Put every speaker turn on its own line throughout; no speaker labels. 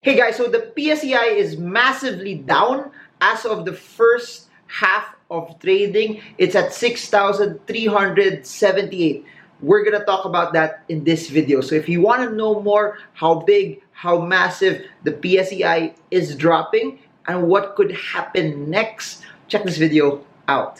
Hey guys, so the PSEI is massively down as of the first half of trading. It's at 6,378. We're gonna talk about that in this video. So if you want to know more how big, how massive the PSEI is dropping and what could happen next, check this video out.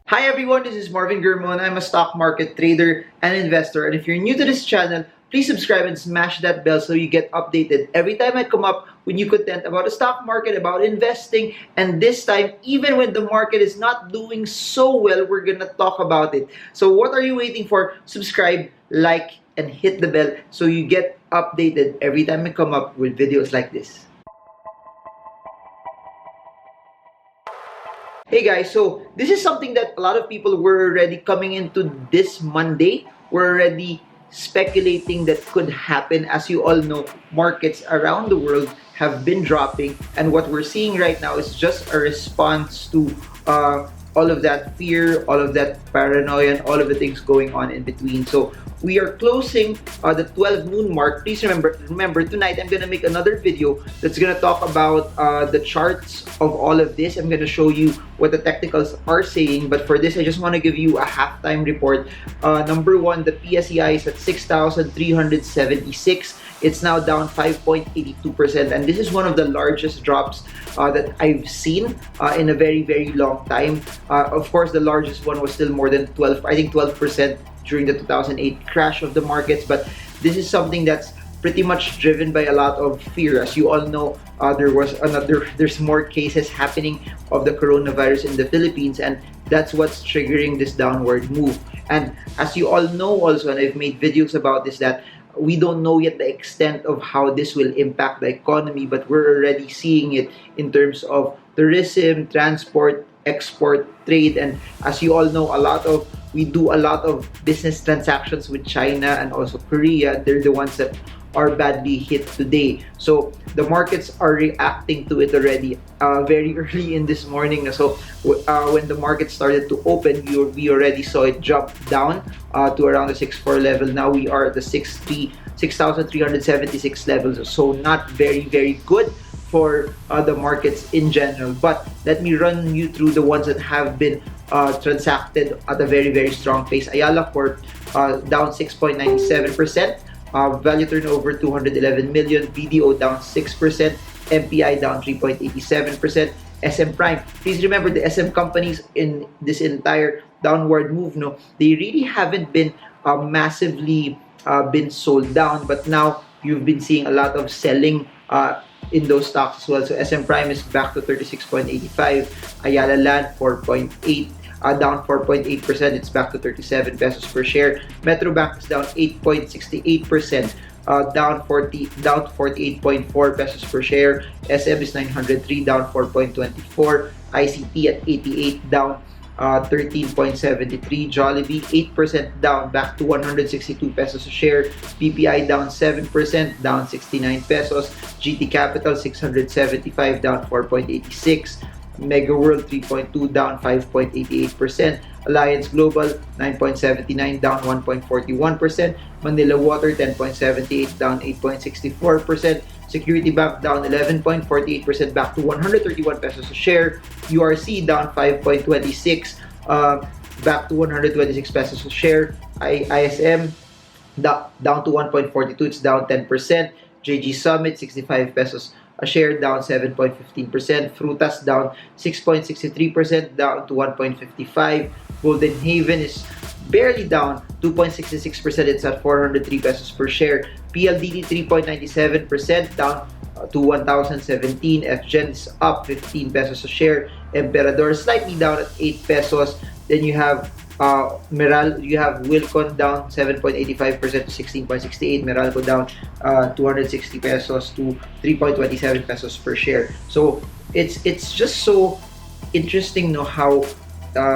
Hi everyone, this is Germo and I'm a stock market trader and investor. And if you're new to this channel, please subscribe and smash that bell so you get updated every time I come up with new content about the stock market, about investing. And this time, even when the market is not doing so well, we're gonna talk about it. So what are you waiting for? Subscribe, like, and hit the bell so you get updated every time I come up with videos like this. Hey guys, so this is something that a lot of people were already coming into this Monday. We're already speculating that could happen. As you all know, markets around the world have been dropping, and what we're seeing right now is just a response to all of that fear, all of that paranoia, and all of the things going on in between. So we are closing the 12 noon mark. Please remember tonight I'm gonna make another video that's gonna talk about the charts of all of this. I'm gonna show you what the technicals are saying, but for this I just want to give you a halftime report. Number one, the PSEI is at 6,376. It's now down 5.82%, and this is one of the largest drops that I've seen in a very, very long time. Of course, the largest one was still more than 12% during the 2008 crash of the markets, but this is something that's pretty much driven by a lot of fear. As you all know, there's more cases happening of the coronavirus in the Philippines, and that's what's triggering this downward move. And as you all know also, and I've made videos about this, that we don't know yet the extent of how this will impact the economy, but we're already seeing it in terms of tourism, transport, export, trade. And as you all know, we do a lot of business transactions with China and also Korea. They're the ones that are badly hit today. So the markets are reacting to it already very early in this morning. So when the market started to open, we already saw it jump down to around the 6.4 level. Now we are at the 6,376 levels. So not very, very good for the markets in general. But let me run you through the ones that have been transacted at a very, very strong pace. Ayala Corp down 6.97%. Value turnover 211 million. BDO down 6%. MPI down 3.87%. SM Prime. Please remember the SM companies in this entire downward move, they really haven't been massively been sold down, but now you've been seeing a lot of selling in those stocks as well. So SM Prime is back to 36.85. Ayala Land 4.8. Down 4.8%. It's back to 37 pesos per share. Metro Bank is down 8.68%. Down 48.4 pesos per share. SM is 903, down 4.24. ICT at 88, down 13.73. Jollibee 8% down, back to 162 pesos a share. PPI down 7%, down 69 pesos. GT Capital 675, down 4.86. Mega World 3.2, down 5.88%. Alliance Global 9.79, down 1.41%. Manila Water 10.78, down 8.64%. Security Bank down 11.48%, back to 131 pesos a share. URC down 5.26, back to 126 pesos a share. ISM down to 1.42, it's down 10%. JG Summit 65 pesos a share, down 7.15%. Frutas down 6.63%, down to 1.55. Golden Haven is barely down 2.66%. It's at 403 pesos per share. PLDT 3.97%, down to 1,017. FGen is up 15 pesos a share. Emperador slightly down at 8 pesos. Then you have you have Wilcon down 7.85% to 16.68. Meralco down 260 pesos to 3.27 pesos per share. So it's just so interesting how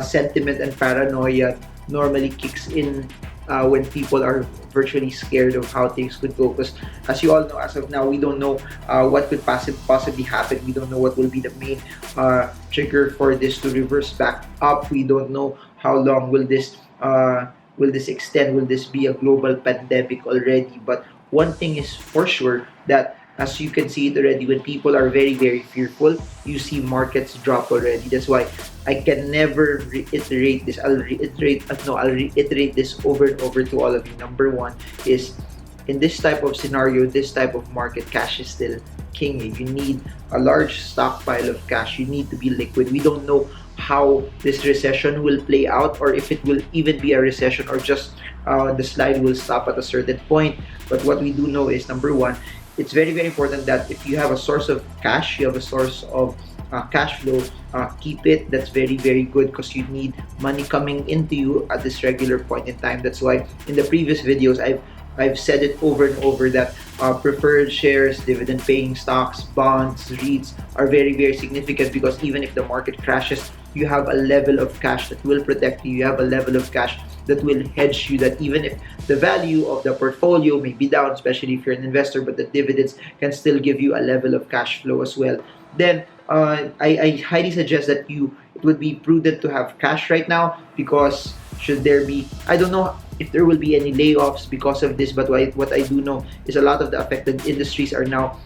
sentiment and paranoia normally kicks in when people are virtually scared of how things could go. Because as you all know, as of now, we don't know what could possibly happen. We don't know what will be the main trigger for this to reverse back up. We don't know how long will this extend. Will this be a global pandemic already? But one thing is for sure, that as you can see it already, when people are very, very fearful, you see markets drop already. That's why I can never reiterate this. I'll reiterate this over and over to all of you. Number one is, in this type of scenario, this type of market, cash is still king. You need a large stockpile of cash. You need to be liquid. We don't know how this recession will play out, or if it will even be a recession, or just the slide will stop at a certain point. But what we do know is, number one, it's very, very important that if you have a source of cash, you have a source of cash flow, keep it. That's very, very good, because you need money coming into you at this regular point in time. That's why in the previous videos, I've said it over and over that preferred shares, dividend paying stocks, bonds, REITs are very, very significant, because even if the market crashes, you have a level of cash that will protect you. You have a level of cash that will hedge you, that even if the value of the portfolio may be down, especially if you're an investor, but the dividends can still give you a level of cash flow as well. Then I highly suggest that it would be prudent to have cash right now, because should there be, I don't know if there will be any layoffs because of this, but what I do know is a lot of the affected industries are now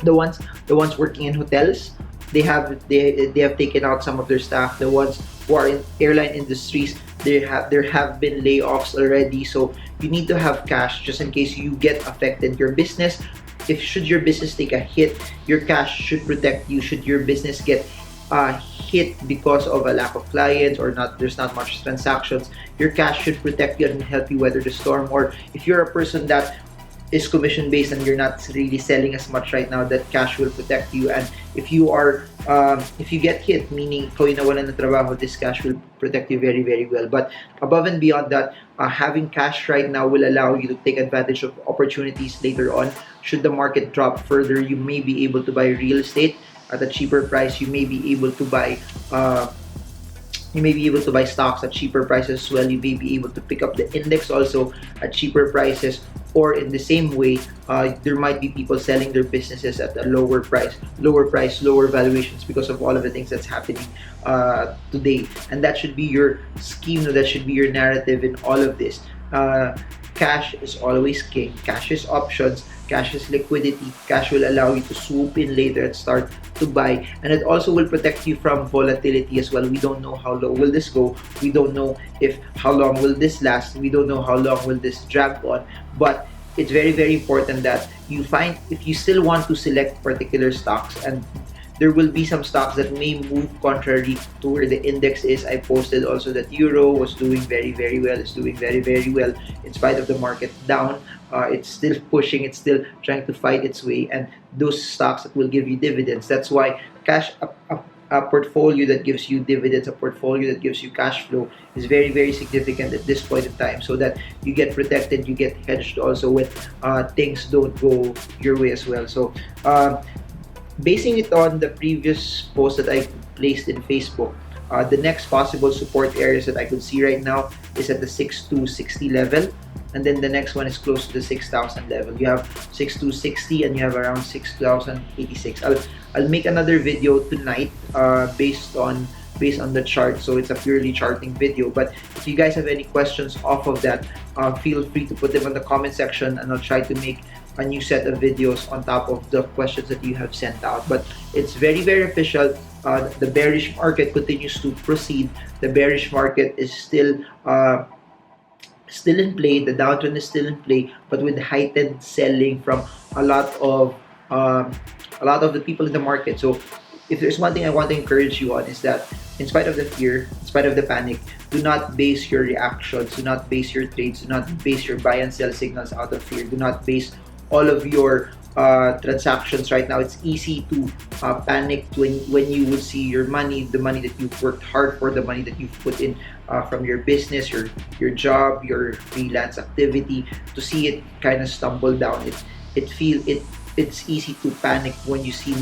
the ones working in hotels. They have taken out some of their staff. The ones who are in airline industries, there have been layoffs already. So you need to have cash just in case you get affected. Your business, if should your business take a hit, your cash should protect you. Should your business get hit because of a lack of clients, or not, there's not much transactions, your cash should protect you and help you weather the storm. Or if you're a person that is commission based and you're not really selling as much right now, that cash will protect you. And if you get hit, meaning ikaw yung nawalan ng trabaho, this cash will protect you very, very well. But above and beyond that, having cash right now will allow you to take advantage of opportunities later on. Should the market drop further, you may be able to buy real estate at a cheaper price. You may be able to buy stocks at cheaper prices as well. You may be able to pick up the index also at cheaper prices. Or in the same way, there might be people selling their businesses at a lower price, lower valuations, because of all of the things that's happening today. And that should be your scheme. That should be your narrative in all of this. Cash is always king. Cash is options. Cash is liquidity. Cash will allow you to swoop in later and start to buy. And it also will protect you from volatility as well. We don't know how low will this go. We don't know how long will this last. We don't know how long will this drag on. But it's very, very important that you find, if you still want to select particular stocks, and there will be some stocks that may move contrary to where the index is. I posted also that Euro was doing very, very well. It's doing very, very well in spite of the market down. It's still pushing. It's still trying to fight its way. And those stocks that will give you dividends. That's why cash, a portfolio that gives you dividends, a portfolio that gives you cash flow is very, very significant at this point in time, so that you get protected, you get hedged also when things don't go your way as well. So basing it on the previous post that I placed in Facebook, the next possible support areas that I could see right now is at the 6260 level, and then the next one is close to the 6000 level. You have 6260 and you have around 6086. I'll make another video tonight based on the chart, so it's a purely charting video. But if you guys have any questions off of that, feel free to put them in the comment section, and I'll try to make a new set of videos on top of the questions that you have sent out. But it's very, very official. The bearish market continues to proceed. The bearish market is still in play. The downturn is still in play, but with heightened selling from a lot of the people in the market. So if there's one thing I want to encourage you on, is that in spite of the fear, in spite of the panic, do not base your reactions, do not base your trades, do not base your buy and sell signals out of fear. Do not base all of your transactions right now. It's easy to panic when you would see your money, the money that you've worked hard for, the money that you've put in from your business, your job, your freelance activity, to see it kind of stumble down. It's easy to panic when you see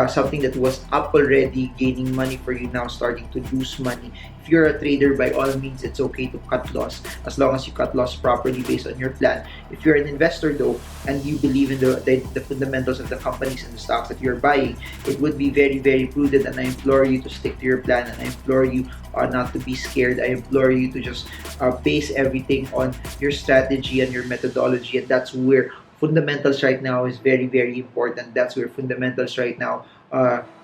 something that was up already, gaining money for you now starting to lose money. If you're a trader, by all means, it's okay to cut loss as long as you cut loss properly based on your plan. If you're an investor though, and you believe in the fundamentals of the companies and the stocks that you're buying, it would be very, very prudent, and I implore you to stick to your plan, and I implore you not to be scared. I implore you to just base everything on your strategy and your methodology, and that's where fundamentals right now is very, very important. That's where fundamentals right now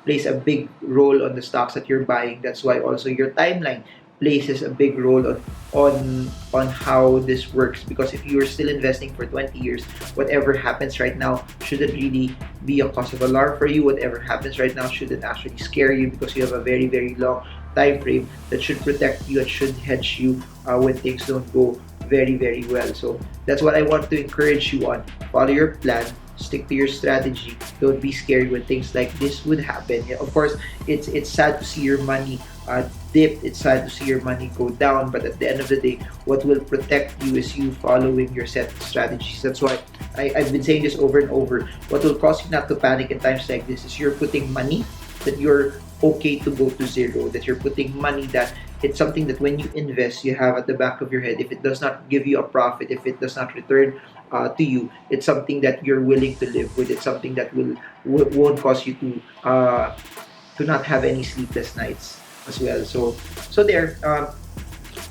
plays a big role on the stocks that you're buying. That's why also your timeline places a big role on how this works, because if you're still investing for 20 years, whatever happens right now shouldn't really be a cause of alarm for you. Whatever happens right now shouldn't actually scare you, because you have a very, very long time frame that should protect you and should hedge you when things don't go very, very well. So that's what I want to encourage you on. Follow your plan, stick to your strategy. Don't be scared when things like this would happen. Yeah, of course, it's sad to see your money dip. It's sad to see your money go down. But at the end of the day, what will protect you is you following your set strategies. That's why I've been saying this over and over. What will cause you not to panic in times like this is you're putting money that you're okay to go to zero, that you're putting money that it's something that when you invest, you have at the back of your head. If it does not give you a profit, if it does not return to you, it's something that you're willing to live with. It's something that won't cause you to not have any sleepless nights as well. So there.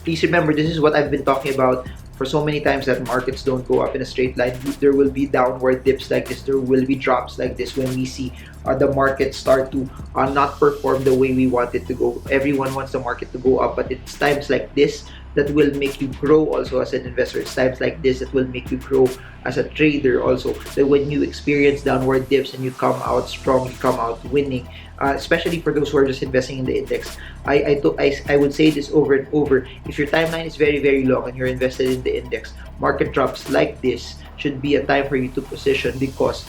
Please remember, this is what I've been talking about for so many times, that markets don't go up in a straight line. There will be downward dips like this. There will be drops like this when we see the market start to not perform the way we want it to go. Everyone wants the market to go up, but it's times like this that will make you grow also as an investor. It's times like this that will make you grow as a trader also. That when you experience downward dips and you come out strong, you come out winning. Especially for those who are just investing in the index, I would say this over and over. If your timeline is very, very long and you're invested in the index, market drops like this should be a time for you to position, because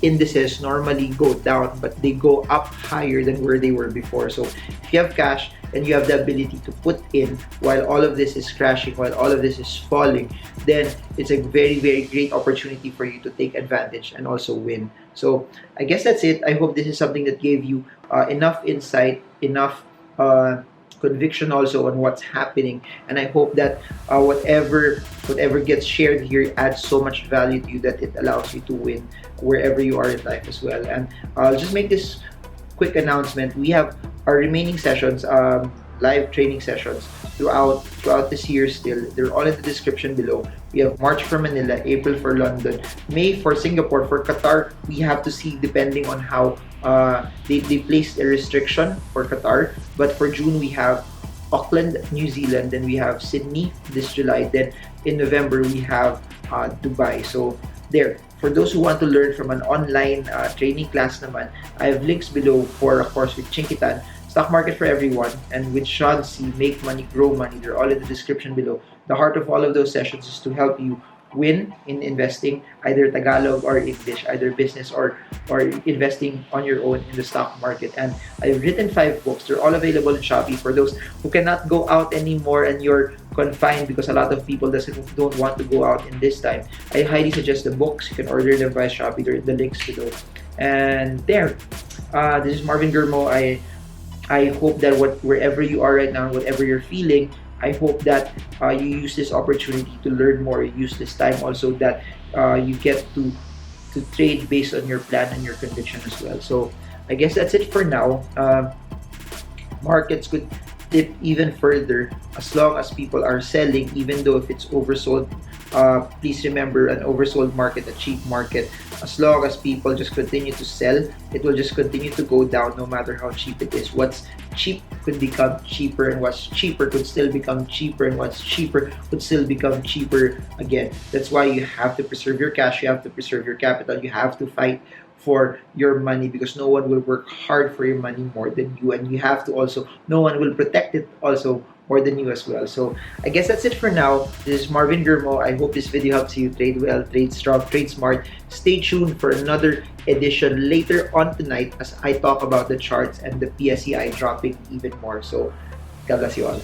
indices normally go down, but they go up higher than where they were before. So if you have cash and you have the ability to put in while all of this is crashing, while all of this is falling, then it's a very, very great opportunity for you to take advantage and also win. So I guess that's it. I hope this is something that gave you enough insight, enough conviction also on what's happening, and I hope that whatever gets shared here adds so much value to you that it allows you to win wherever you are in life as well. And I'll just make this quick announcement. We have our remaining sessions, live training sessions throughout this year still. They're all in the description below. We have March for Manila, April for London, May for Singapore. For Qatar, we have to see depending on how they placed a restriction for Qatar. But for June, we have Auckland, New Zealand. Then we have Sydney this July. Then in November, we have Dubai. So there. For those who want to learn from an online training class naman, I have links below for a course with Chinkitan, Stock Market for Everyone, and with Sean C, Make Money, Grow Money. They're all in the description below. The heart of all of those sessions is to help you win in investing, either Tagalog or English, either business or investing on your own in the stock market. And I've written 5 books. They're all available in Shopee. For those who cannot go out anymore and you're confined, because a lot of people don't want to go out in this time, I highly suggest the books. You can order them via Shopee. There are the links below. And there, this is Marvin Germo. I hope that wherever you are right now, whatever you're feeling, I hope that you use this opportunity to learn more. Use this time also that you get to trade based on your plan and your conviction as well. So I guess that's it for now. Markets could dip even further as long as people are selling, even though if it's oversold. Please remember, an oversold market, a cheap market, as long as people just continue to sell, it will just continue to go down no matter how cheap it is. What's cheap could become cheaper, and what's cheaper could still become cheaper, and what's cheaper could still become cheaper again. That's why you have to preserve your cash, you have to preserve your capital, you have to fight for your money, because no one will work hard for your money more than you, and you have to also, no one will protect it also more than you as well. So I guess that's it for now. This is Marvin Germo. I hope this video helps you trade well, trade strong, trade smart. Stay tuned for another edition later on tonight as I talk about the charts and the PSEI dropping even more. So God bless you all.